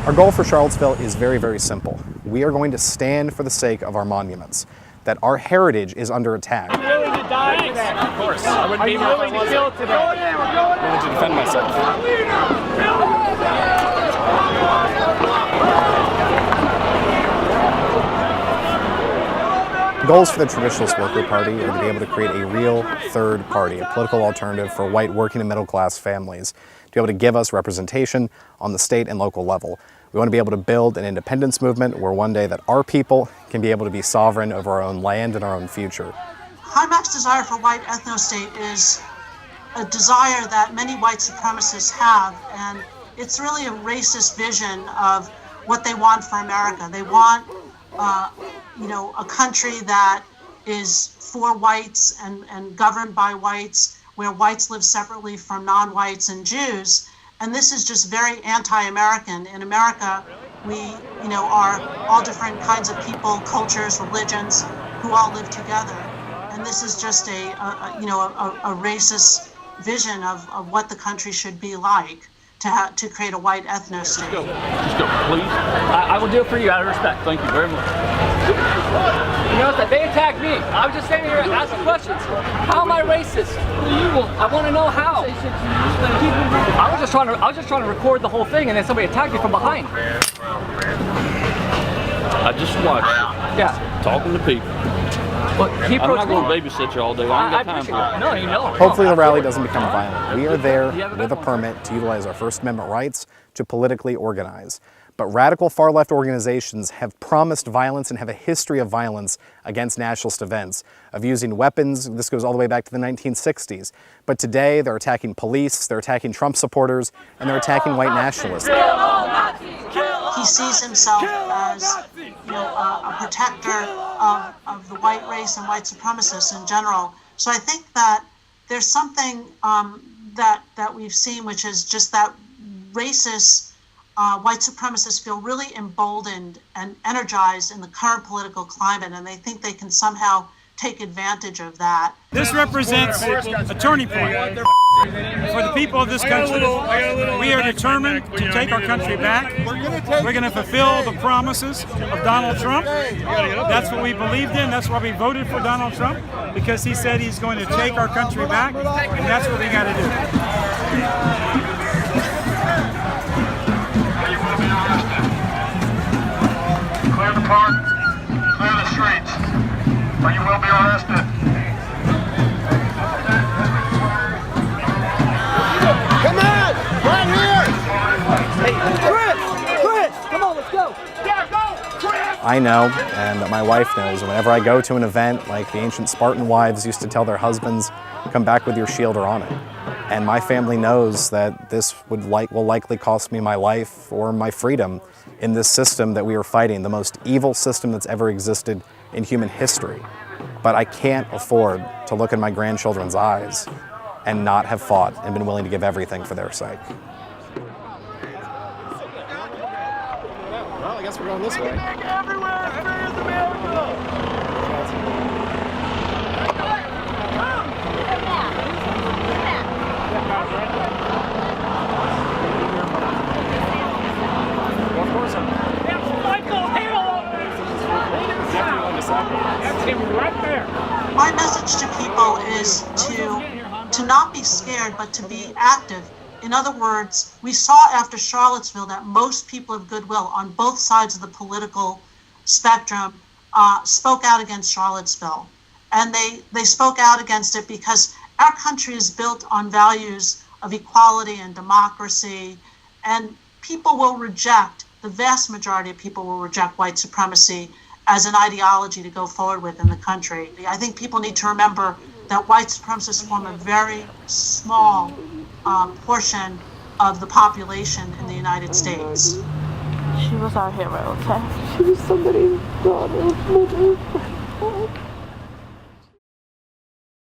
Our goal for Charlottesville is very, very simple. We are going to stand for the sake of our monuments, that our heritage is under attack. I'm willing to die for that. Of course. I wouldn't be willing to kill today. I'm willing to defend myself. Goals for the Traditionalist Worker Party are to be able to create a real third party, a political alternative for white working and middle class families, to be able to give us representation on the state and local level. We want to be able to build an independence movement where one day that our people can be able to be sovereign over our own land and our own future. Heimbach's desire for white ethno-state is a desire that many white supremacists have, and it's really a racist vision of what they want for America. They want a country that is for whites and governed by whites, where whites live separately from non-whites and Jews. And this is just very anti-American. In America, we, are all different kinds of people, cultures, religions, who all live together. And this is just a racist vision of what the country should be like, to create a white ethno-state. Just go, please. I will do it for you out of respect. Thank you very much. You notice that they attacked me. I was just standing here asking questions. How am I racist? I want to know how. I was just trying to record the whole thing, and then somebody attacked me from behind. I just watched. Yeah. Talking to people. Well, he I'm not going to babysit you all day. I ain't got time for it. No, you know. Hopefully the rally doesn't become violent. We are there with a permit to utilize our First Amendment rights to politically organize. But radical far-left organizations have promised violence and have a history of violence against nationalist events, of using weapons. This goes all the way back to the 1960s. But today they're attacking police, they're attacking Trump supporters, and they're attacking white nationalists. He sees himself as a protector of the white race and white supremacists in general. So I think that there's something that we've seen, which is just that racist white supremacists feel really emboldened and energized in the current political climate, and they think they can somehow take advantage of that. This represents a turning point for the people of this country. We are determined to take our country back. We're going to fulfill the promises of Donald Trump. That's what we believed in. That's why we voted for Donald Trump, because he said he's going to take our country back, and that's what we got to do. Clear the park, clear the streets, or you will be arrested. Come on! Right here! Hey, Chris! Come on, let's go! Yeah, go! Chris! I know, and my wife knows, whenever I go to an event like the ancient Spartan wives used to tell their husbands, come back with your shield or on it. And my family knows that this will likely cost me my life or my freedom in this system that we are fighting, the most evil system that's ever existed in human history. But I can't afford to look in my grandchildren's eyes and not have fought and been willing to give everything for their sake. Well, I guess we're going this way. Everywhere! Here's America! My message to people is to not be scared, but to be active. In other words, we saw after Charlottesville that most people of goodwill on both sides of the political spectrum spoke out against Charlottesville. And they spoke out against it because our country is built on values of equality and democracy, and people will reject, the vast majority of people will reject white supremacy as an ideology to go forward with in the country. I think people need to remember that white supremacists form a very small portion of the population in the United States. She was our hero, okay? She was somebody's daughter, mother.